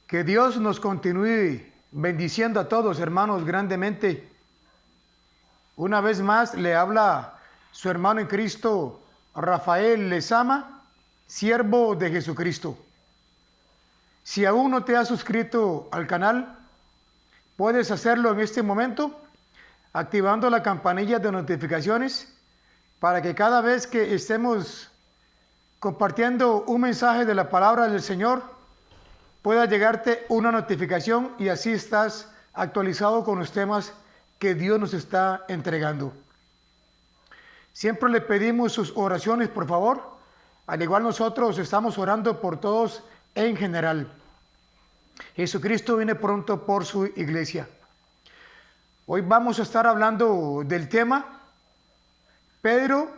Que Dios nos continúe bendiciendo a todos, hermanos, grandemente. Una vez más le habla su hermano en Cristo, Rafael Lezama, siervo de Jesucristo. Si aún no te has suscrito al canal, puedes hacerlo en este momento, activando la campanilla de notificaciones para que cada vez que estemos compartiendo un mensaje de la palabra del Señor, pueda llegarte una notificación y así estás actualizado con los temas que Dios nos está entregando. Siempre le pedimos sus oraciones, por favor. Al igual nosotros estamos orando por todos en general. Jesucristo viene pronto por su iglesia. Hoy vamos a estar hablando del tema Pedro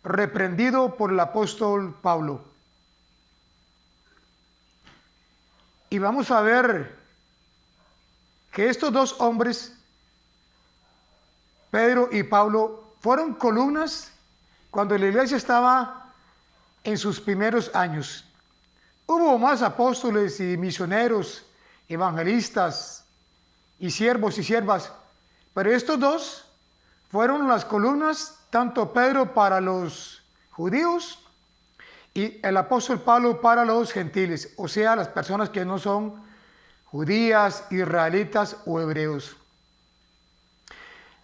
reprendido por el apóstol Pablo. Y vamos a ver que estos dos hombres, Pedro y Pablo, fueron columnas cuando la iglesia estaba en sus primeros años. Hubo más apóstoles y misioneros, evangelistas y siervos y siervas, pero estos dos fueron las columnas, tanto Pedro para los judíos y el apóstol Pablo para los gentiles, o sea, las personas que no son judías, israelitas o hebreos.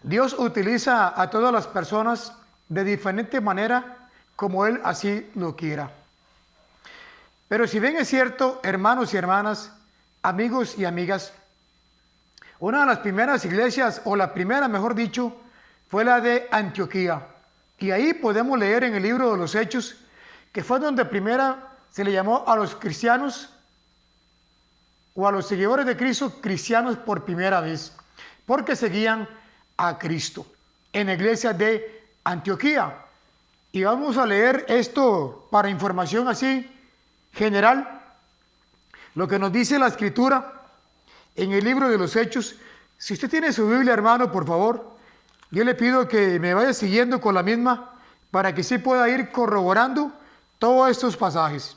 Dios utiliza a todas las personas de diferente manera como Él así lo quiera. Pero si bien es cierto, hermanos y hermanas, amigos y amigas, una de las primeras iglesias, o la primera mejor dicho, fue la de Antioquía. Y ahí podemos leer en el libro de los Hechos que fue donde primera se le llamó a los cristianos o a los seguidores de Cristo cristianos por primera vez, porque seguían a Cristo en la iglesia de Antioquía. Y vamos a leer esto para información así general, lo que nos dice la Escritura en el libro de los Hechos. Si usted tiene su Biblia, hermano, por favor, yo le pido que me vaya siguiendo con la misma para que sí pueda ir corroborando todos estos pasajes.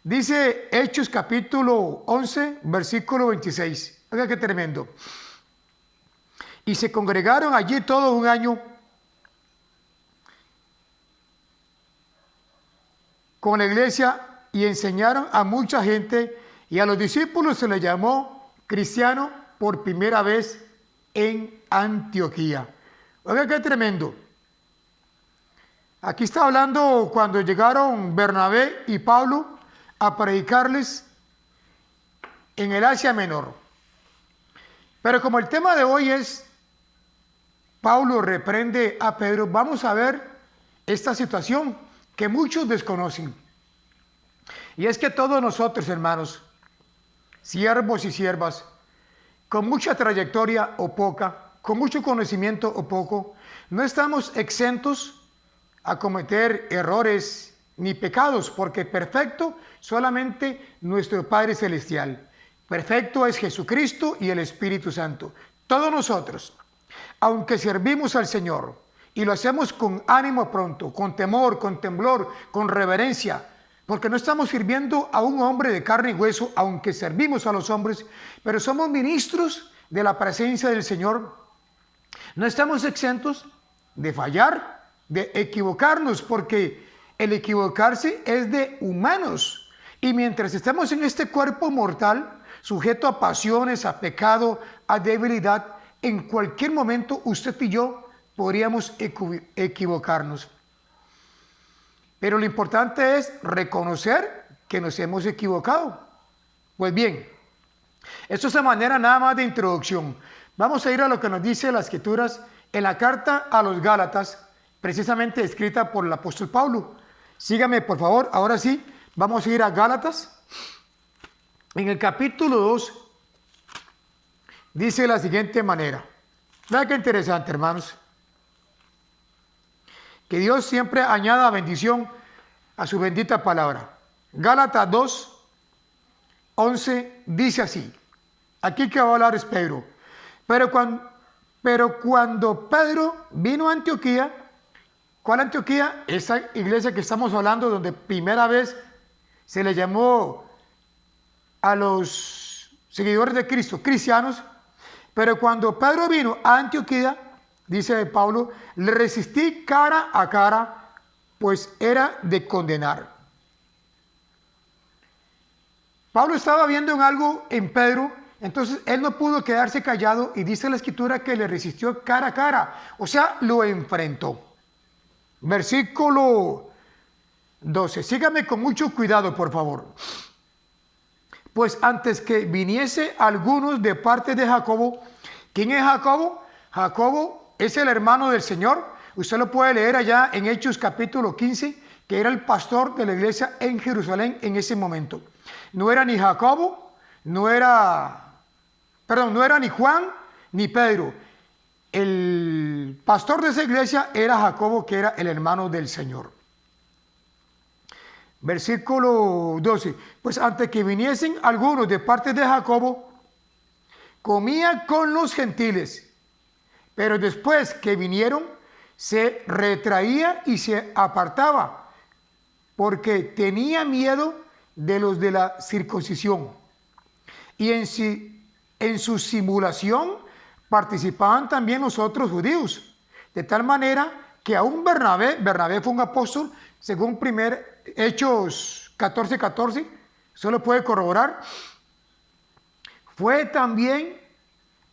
Dice Hechos capítulo 11, versículo 26. Oiga qué tremendo. Y se congregaron allí todo un año con la iglesia y enseñaron a mucha gente, y a los discípulos se les llamó cristiano por primera vez en Antioquía. Oiga qué tremendo. Aquí está hablando cuando llegaron Bernabé y Pablo a predicarles en el Asia Menor. Pero como el tema de hoy es Pablo reprende a Pedro, vamos a ver esta situación que muchos desconocen. Y es que todos nosotros, hermanos, siervos y siervas, con mucha trayectoria o poca, con mucho conocimiento o poco, no estamos exentos a cometer errores ni pecados, porque perfecto solamente nuestro Padre Celestial. Perfecto es Jesucristo y el Espíritu Santo. Todos nosotros, aunque servimos al Señor y lo hacemos con ánimo pronto, con temor, con temblor, con reverencia, porque no estamos sirviendo a un hombre de carne y hueso, aunque servimos a los hombres, pero somos ministros de la presencia del Señor. No estamos exentos de fallar, de equivocarnos, porque el equivocarse es de humanos. Y mientras estamos en este cuerpo mortal, sujeto a pasiones, a pecado, a debilidad, en cualquier momento usted y yo podríamos equivocarnos. Pero lo importante es reconocer que nos hemos equivocado. Pues bien, esto es de manera nada más de introducción. Vamos a ir a lo que nos dice las Escrituras en la carta a los Gálatas, precisamente escrita por el apóstol Pablo. Sígame, por favor. Ahora sí, vamos a ir a Gálatas. En el capítulo 2, dice de la siguiente manera. Vean qué interesante, hermanos. Que Dios siempre añada bendición a su bendita palabra. Gálatas 2, 11 dice así. Aquí que va a hablar es Pedro. Pero cuando Pedro vino a Antioquía, ¿cuál Antioquía? Esa iglesia que estamos hablando, donde primera vez se le llamó a los seguidores de Cristo, cristianos, pero cuando Pedro vino a Antioquía, dice Pablo, le resistí cara a cara, pues era de condenar. Pablo estaba viendo en algo en Pedro, entonces él no pudo quedarse callado y dice la escritura que le resistió cara a cara, o sea, lo enfrentó. Versículo 12, sígame con mucho cuidado, por favor. Pues antes que viniese algunos de parte de Jacobo. ¿Quién es Jacobo? Jacobo es el hermano del Señor. Usted lo puede leer allá en Hechos capítulo 15, que era el pastor de la iglesia en Jerusalén en ese momento. No era ni Jacobo, no era ni Juan ni Pedro. El pastor de esa iglesia era Jacobo, que era el hermano del Señor. Versículo 12. Pues antes que viniesen algunos de parte de Jacobo, comía con los gentiles, pero después que vinieron, se retraía y se apartaba, porque tenía miedo de los de la circuncisión. Y en su simulación participaban también los otros judíos, de tal manera que aún Bernabé fue un apóstol, según Hechos 14:14, solo puede corroborar, fue también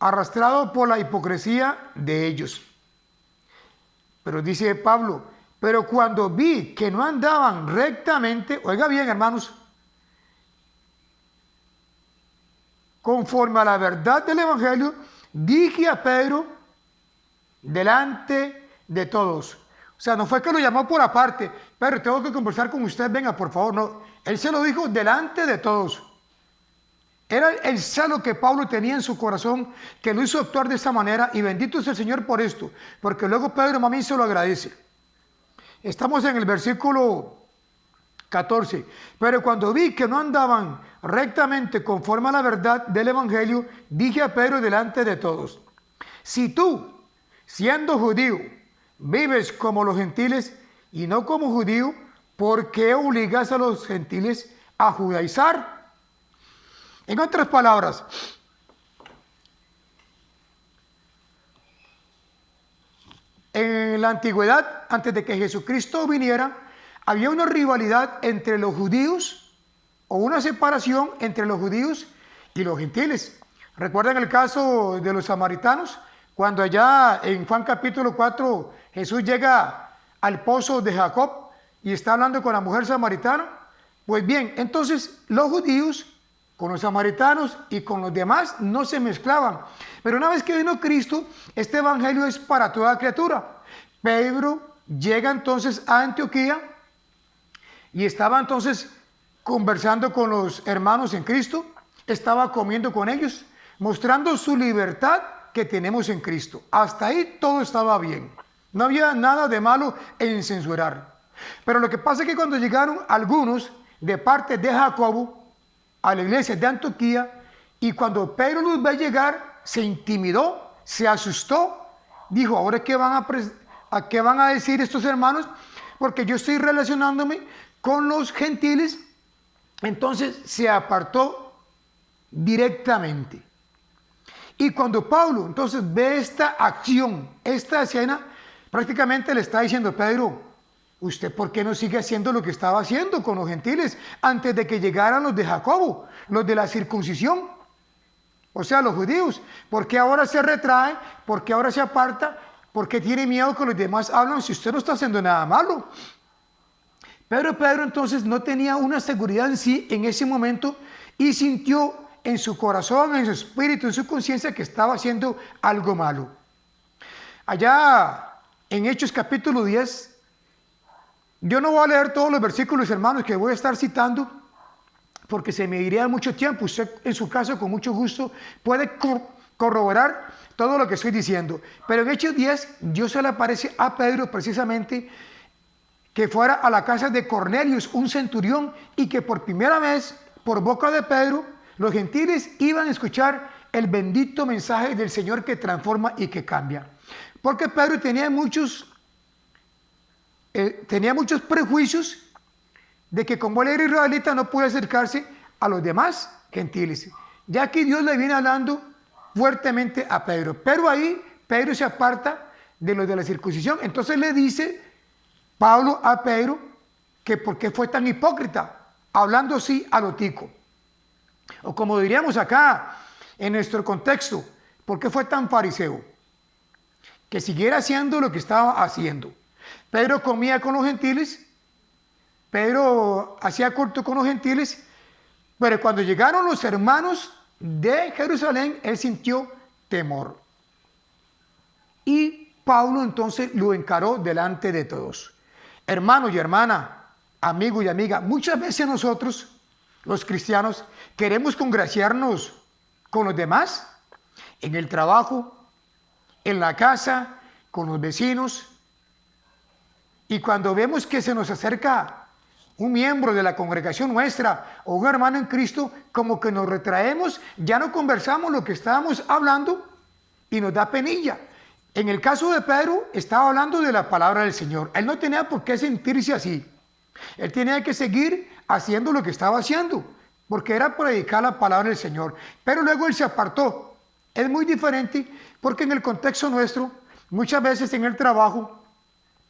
arrastrado por la hipocresía de ellos. Pero dice Pablo, pero cuando vi que no andaban rectamente, oiga bien, hermanos, conforme a la verdad del Evangelio, dije a Pedro delante de todos. O sea, no fue que lo llamó por aparte, pero tengo que conversar con usted, venga, por favor. No, él se lo dijo delante de todos. Era el celo que Pablo tenía en su corazón, que lo hizo actuar de esta manera, y bendito es el Señor por esto, porque luego Pedro mami se lo agradece. Estamos en el versículo 14. Pero cuando vi que no andaban rectamente conforme a la verdad del Evangelio, dije a Pedro delante de todos, si tú, siendo judío, vives como los gentiles y no como judío, ¿por qué obligas a los gentiles a judaizar? En otras palabras, en la antigüedad, antes de que Jesucristo viniera, había una rivalidad entre los judíos o una separación entre los judíos y los gentiles. ¿Recuerdan el caso de los samaritanos? Cuando allá en Juan capítulo 4 Jesús llega al pozo de Jacob y está hablando con la mujer samaritana. Pues bien, entonces los judíos con los samaritanos y con los demás no se mezclaban. Pero una vez que vino Cristo, este evangelio es para toda criatura. Pedro llega entonces a Antioquía y estaba entonces conversando con los hermanos en Cristo, estaba comiendo con ellos, mostrando su libertad que tenemos en Cristo. Hasta ahí todo estaba bien. No había nada de malo en censurar. Pero lo que pasa es que cuando llegaron algunos de parte de Jacobo a la iglesia de Antioquía, y cuando Pedro los ve llegar, se intimidó, se asustó, dijo, ¿ahora qué van a decir estos hermanos? Porque yo estoy relacionándome con los gentiles. Entonces se apartó directamente. Y cuando Pablo entonces ve esta acción, esta escena, prácticamente le está diciendo, Pedro, ¿usted por qué no sigue haciendo lo que estaba haciendo con los gentiles antes de que llegaran los de Jacobo, los de la circuncisión? O sea, los judíos. ¿Por qué ahora se retrae? ¿Por qué ahora se aparta? ¿Por qué tiene miedo que los demás hablan si usted no está haciendo nada malo? Pero Pedro entonces no tenía una seguridad en sí en ese momento y sintió en su corazón, en su espíritu, en su conciencia que estaba haciendo algo malo. Allá en Hechos capítulo 10, yo no voy a leer todos los versículos, hermanos, que voy a estar citando, porque se me iría mucho tiempo. Usted, en su caso, con mucho gusto, puede corroborar todo lo que estoy diciendo. Pero en Hechos 10, Dios se le aparece a Pedro precisamente que fuera a la casa de Cornelius, un centurión, y que por primera vez, por boca de Pedro, los gentiles iban a escuchar el bendito mensaje del Señor que transforma y que cambia. Porque Pedro tenía muchos prejuicios de que como él era israelita no podía acercarse a los demás gentiles. Ya aquí Dios le viene hablando fuertemente a Pedro. Pero ahí Pedro se aparta de lo de la circuncisión. Entonces le dice Pablo a Pedro que por qué fue tan hipócrita, hablando así a lo tico. O como diríamos acá en nuestro contexto, ¿por qué fue tan fariseo? Que siguiera haciendo lo que estaba haciendo. Pedro comía con los gentiles, Pedro hacía culto con los gentiles, pero cuando llegaron los hermanos de Jerusalén, él sintió temor. Y Pablo entonces lo encaró delante de todos. Hermano y hermana, amigo y amiga, muchas veces nosotros, los cristianos, queremos congraciarnos con los demás, en el trabajo, en la casa, con los vecinos. Y cuando vemos que se nos acerca un miembro de la congregación nuestra o un hermano en Cristo, como que nos retraemos, ya no conversamos lo que estábamos hablando y nos da penilla. En el caso de Pedro, estaba hablando de la palabra del Señor. Él no tenía por qué sentirse así. Él tenía que seguir haciendo lo que estaba haciendo, porque era predicar la palabra del Señor. Pero luego él se apartó. Es muy diferente porque en el contexto nuestro, muchas veces en el trabajo,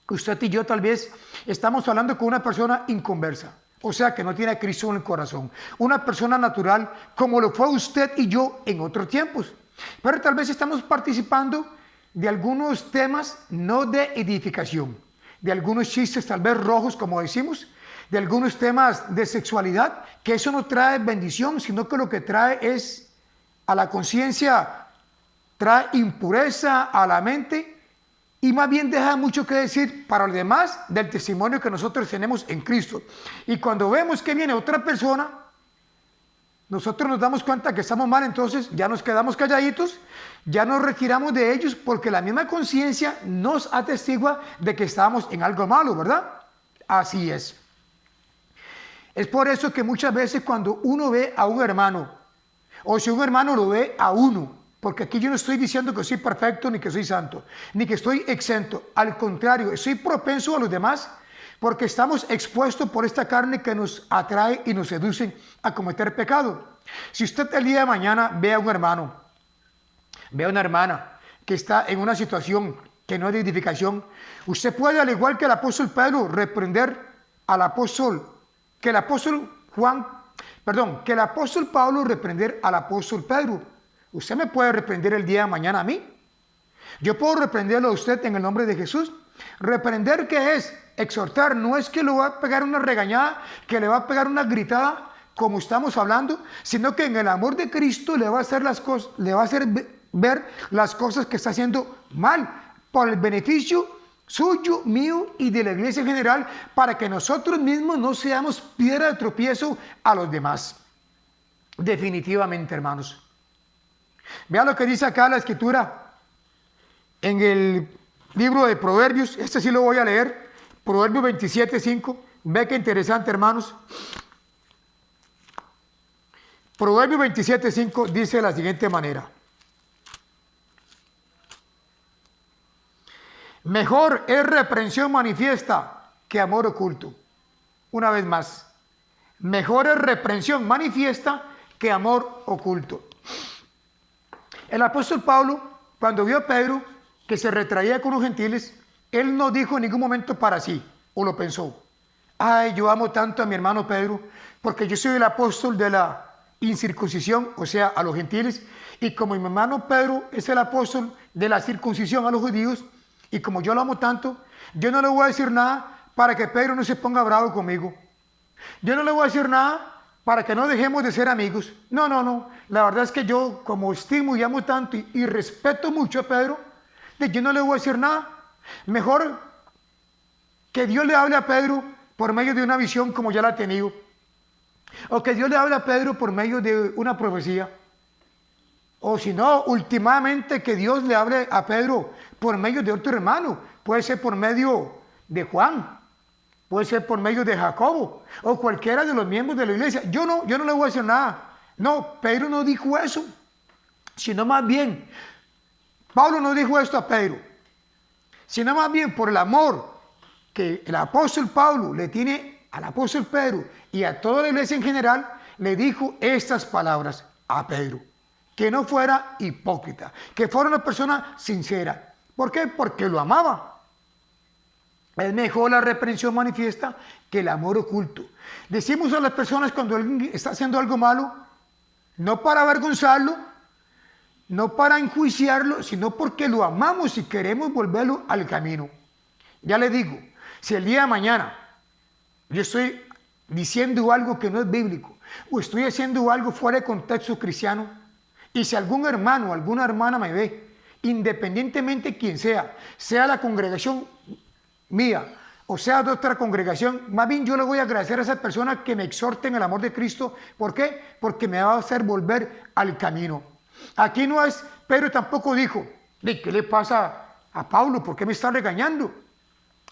usted y yo tal vez estamos hablando con una persona inconversa, o sea que no tiene a Cristo en el corazón, una persona natural como lo fue usted y yo en otros tiempos, pero tal vez estamos participando de algunos temas no de edificación, de algunos chistes tal vez rojos como decimos, de algunos temas de sexualidad, que eso no trae bendición, sino que lo que trae es a la conciencia, trae impureza a la mente, y más bien deja mucho que decir para los demás del testimonio que nosotros tenemos en Cristo. Y cuando vemos que viene otra persona, nosotros nos damos cuenta que estamos mal, entonces ya nos quedamos calladitos, ya nos retiramos de ellos porque la misma conciencia nos atestigua de que estamos en algo malo, ¿verdad? Así es. Es por eso que muchas veces cuando uno ve a un hermano, o si un hermano lo ve a uno, porque aquí yo no estoy diciendo que soy perfecto, ni que soy santo, ni que estoy exento. Al contrario, soy propenso a los demás porque estamos expuestos por esta carne que nos atrae y nos seduce a cometer pecado. Si usted el día de mañana ve a un hermano, ve a una hermana que está en una situación que no es de edificación, usted puede, al igual que el apóstol Pedro, reprender al apóstol, que el apóstol Pablo reprender al apóstol Pedro. Usted me puede reprender el día de mañana a mí. Yo puedo reprenderlo a usted en el nombre de Jesús. Reprender, ¿qué es? Exhortar. No es que le va a pegar una regañada, que le va a pegar una gritada, como estamos hablando, sino que en el amor de Cristo le va a hacer las cosas, le va a hacer ver las cosas que está haciendo mal, por el beneficio suyo, mío y de la iglesia en general, para que nosotros mismos no seamos piedra de tropiezo a los demás. Definitivamente, hermanos. Vea lo que dice acá la escritura en el libro de Proverbios. Este sí lo voy a leer. Proverbios 27:5. Ve qué interesante, hermanos. Proverbios 27:5 dice de la siguiente manera: mejor es reprensión manifiesta que amor oculto. Una vez más, mejor es reprensión manifiesta que amor oculto. El apóstol Pablo, cuando vio a Pedro que se retraía con los gentiles, él no dijo en ningún momento para sí, o lo pensó: ay, yo amo tanto a mi hermano Pedro, porque yo soy el apóstol de la incircuncisión, o sea, a los gentiles, y como mi hermano Pedro es el apóstol de la circuncisión a los judíos, y como yo lo amo tanto, yo no le voy a decir nada para que Pedro no se ponga bravo conmigo. Yo no le voy a decir nada para que no dejemos de ser amigos. No. La verdad es que yo, como estimo y amo tanto y respeto mucho a Pedro, yo no le voy a decir nada. Mejor que Dios le hable a Pedro por medio de una visión como ya la ha tenido. O que Dios le hable a Pedro por medio de una profecía. O si no, últimamente que Dios le hable a Pedro por medio de otro hermano. Puede ser por medio de Juan. Puede ser por medio de Jacobo o cualquiera de los miembros de la iglesia. Yo no le voy a decir nada. No, Pedro no dijo eso, sino más bien, Pablo no dijo esto a Pedro, sino más bien por el amor que el apóstol Pablo le tiene al apóstol Pedro y a toda la iglesia en general, le dijo estas palabras a Pedro, que no fuera hipócrita, que fuera una persona sincera. ¿Por qué? Porque lo amaba. Es mejor la reprensión manifiesta que el amor oculto. Decimos a las personas cuando alguien está haciendo algo malo, no para avergonzarlo, no para enjuiciarlo, sino porque lo amamos y queremos volverlo al camino. Ya le digo, si el día de mañana yo estoy diciendo algo que no es bíblico o estoy haciendo algo fuera de contexto cristiano, y si algún hermano o alguna hermana me ve, independientemente quien sea la congregación mía o sea de otra congregación, más bien yo le voy a agradecer a esa persona que me exhorte en el amor de Cristo. ¿Por qué? Porque me va a hacer volver al camino. Aquí no es, Pedro tampoco dijo, ¿de qué le pasa a Pablo? ¿Por qué me está regañando?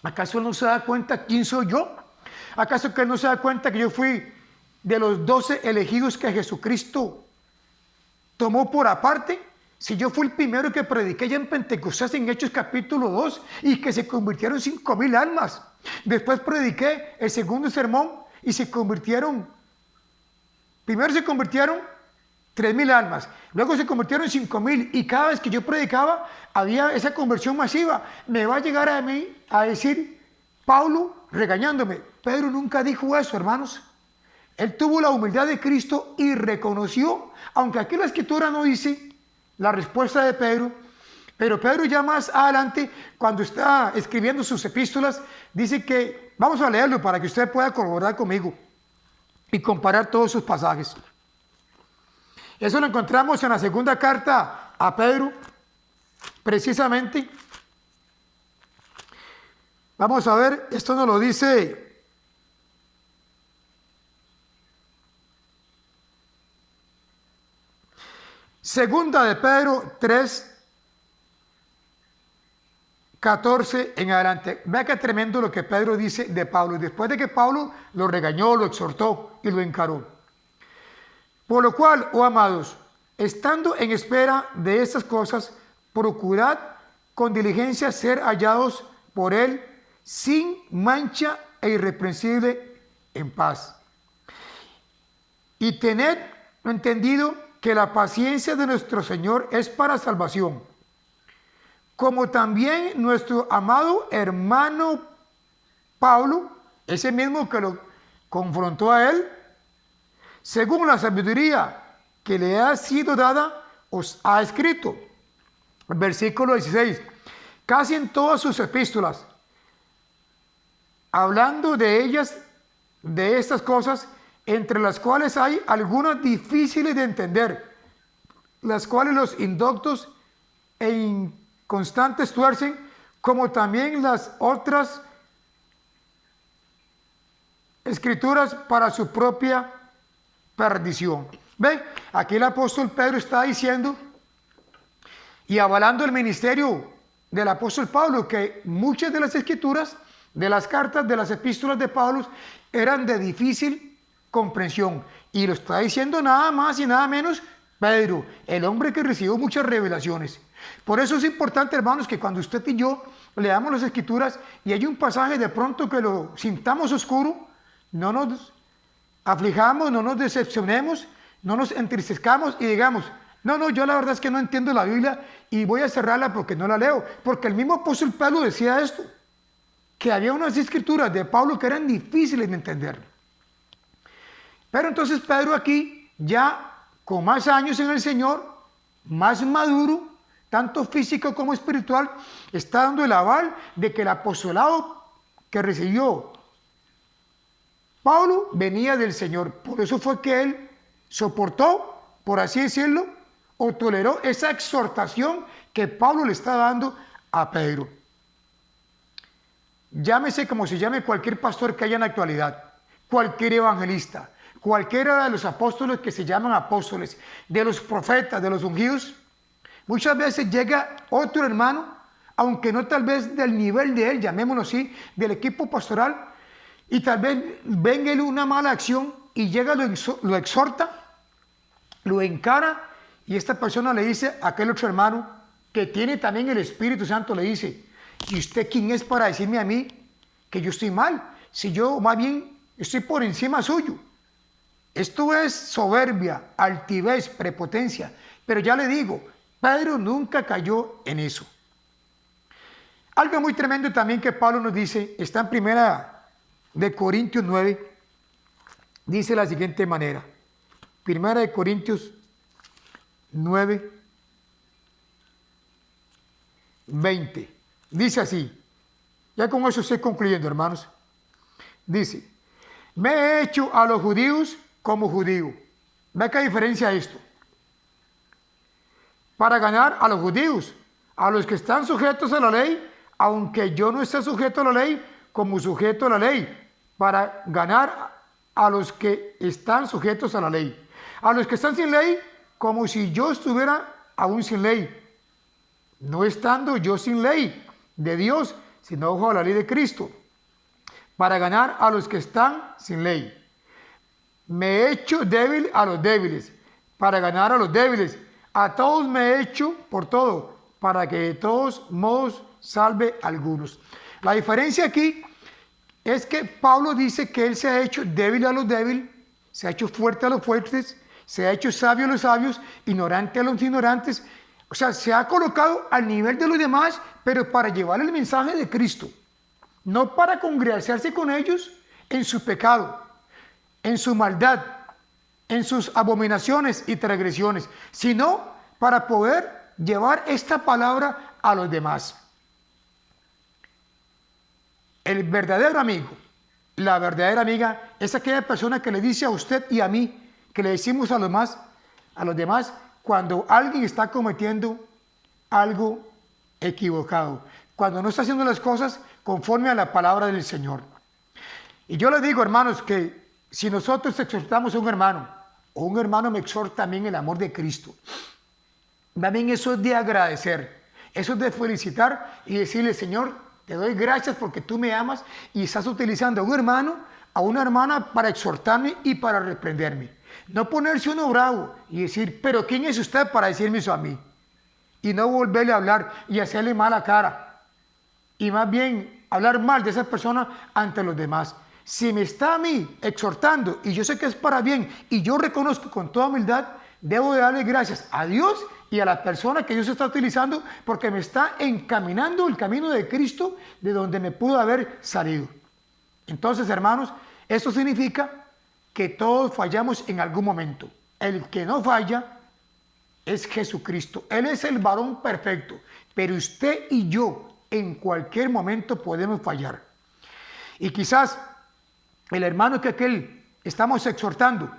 ¿Acaso no se da cuenta quién soy yo? ¿Acaso que él no se da cuenta que yo fui de los 12 elegidos que Jesucristo tomó por aparte? Si yo fui el primero que prediqué ya en Pentecostés en Hechos capítulo 2 y que se convirtieron 5,000 almas. Después prediqué el segundo sermón y primero se convirtieron 3,000 almas, luego se convirtieron 5,000 y cada vez que yo predicaba había esa conversión masiva. Me va a llegar a mí a decir Pablo regañándome. Pedro nunca dijo eso, hermanos. Él tuvo la humildad de Cristo y reconoció, aunque aquí la escritura no dice la respuesta de Pedro, pero Pedro ya más adelante, cuando está escribiendo sus epístolas, dice que, vamos a leerlo para que usted pueda corroborar conmigo y comparar todos sus pasajes. Eso lo encontramos en la segunda carta a Pedro, precisamente. Vamos a ver, esto nos lo dice Segunda de Pedro 3, 14 en adelante. Vea qué tremendo lo que Pedro dice de Pablo. Después de que Pablo lo regañó, lo exhortó y lo encaró. Por lo cual, oh amados, estando en espera de estas cosas, procurad con diligencia ser hallados por él sin mancha e irreprensible en paz. Y tened entendido que la paciencia de nuestro Señor es para salvación, como también nuestro amado hermano Pablo, ese mismo que lo confrontó a él, según la sabiduría que le ha sido dada, os ha escrito. Versículo 16, casi en todas sus epístolas, hablando de ellas, de estas cosas, entre las cuales hay algunas difíciles de entender, las cuales los indoctos e inconstantes tuercen, como también las otras escrituras para su propia perdición. ¿Ven? Aquí el apóstol Pedro está diciendo y avalando el ministerio del apóstol Pablo, que muchas de las escrituras, de las cartas, de las epístolas de Pablo eran de difícil comprensión, y lo está diciendo nada más y nada menos Pedro, el hombre que recibió muchas revelaciones. Por eso es importante, hermanos, que cuando usted y yo leamos las escrituras y hay un pasaje de pronto que lo sintamos oscuro, no nos aflijamos, no nos decepcionemos, no nos entristezcamos y digamos, no, yo la verdad es que no entiendo la Biblia y voy a cerrarla porque no la leo, porque el mismo apóstol Pablo decía esto, que había unas escrituras de Pablo que eran difíciles de entender. Pero entonces Pedro aquí, ya con más años en el Señor, más maduro, tanto físico como espiritual, está dando el aval de que el apostolado que recibió Pablo venía del Señor. Por eso fue que él soportó, por así decirlo, o toleró esa exhortación que Pablo le está dando a Pedro. Llámese como se llame cualquier pastor que haya en la actualidad, cualquier evangelista, cualquiera de los apóstoles que se llaman apóstoles, de los profetas, de los ungidos, muchas veces llega otro hermano, aunque no tal vez del nivel de él, llamémoslo así, del equipo pastoral, y tal vez venga él una mala acción y llega, lo exhorta, lo encara, y esta persona le dice a aquel otro hermano, que tiene también el Espíritu Santo, le dice, ¿y usted quién es para decirme a mí que yo estoy mal? Si yo más bien estoy por encima suyo. Esto es soberbia, altivez, prepotencia. Pero ya le digo, Pedro nunca cayó en eso. Algo muy tremendo también que Pablo nos dice, está en primera de Corintios 9, dice de la siguiente manera. Primera de Corintios 9, 20. Dice así. Ya con eso estoy concluyendo, hermanos. Dice, me he hecho a los judíos como judío. ¿Ve qué diferencia esto? Para ganar a los judíos, a los que están sujetos a la ley, aunque yo no esté sujeto a la ley, como sujeto a la ley, para ganar a los que están sujetos a la ley. A los que están sin ley, como si yo estuviera aún sin ley, no estando yo sin ley de Dios, sino bajo la ley de Cristo, para ganar a los que están sin ley. Me he hecho débil a los débiles, para ganar a los débiles. A todos me he hecho por todo, para que de todos modos salve a algunos. La diferencia aquí es que Pablo dice que él se ha hecho débil a los débiles, se ha hecho fuerte a los fuertes, se ha hecho sabio a los sabios, ignorante a los ignorantes. O sea, se ha colocado al nivel de los demás, pero para llevar el mensaje de Cristo. No para congraciarse con ellos en su pecado, en su maldad, en sus abominaciones y transgresiones, sino para poder llevar esta palabra a los demás. El verdadero amigo, la verdadera amiga, es aquella persona que le dice a usted y a mí, que le decimos a los demás, cuando alguien está cometiendo algo equivocado, cuando no está haciendo las cosas conforme a la palabra del Señor. Y yo les digo, hermanos, que si nosotros exhortamos a un hermano, o un hermano me exhorta también el amor de Cristo, también eso es de agradecer, eso es de felicitar y decirle, Señor, te doy gracias porque tú me amas y estás utilizando a un hermano, a una hermana para exhortarme y para reprenderme. No ponerse uno bravo y decir, pero ¿quién es usted para decirme eso a mí? Y no volverle a hablar y hacerle mala cara. Y más bien hablar mal de esa persona ante los demás. Si me está a mí exhortando y yo sé que es para bien y yo reconozco con toda humildad, debo de darle gracias a Dios y a la persona que Dios está utilizando porque me está encaminando el camino de Cristo de donde me pudo haber salido. Entonces, hermanos, esto significa que todos fallamos en algún momento. El que no falla es Jesucristo. Él es el varón perfecto, pero usted y yo en cualquier momento podemos fallar. Y quizás el hermano que estamos exhortando,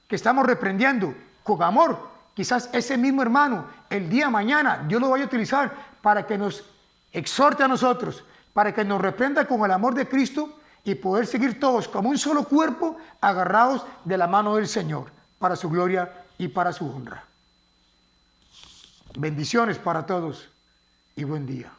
que estamos reprendiendo con amor, quizás ese mismo hermano el día de mañana Dios lo vaya a utilizar para que nos exhorte a nosotros, para que nos reprenda con el amor de Cristo y poder seguir todos como un solo cuerpo agarrados de la mano del Señor para su gloria y para su honra. Bendiciones para todos y buen día.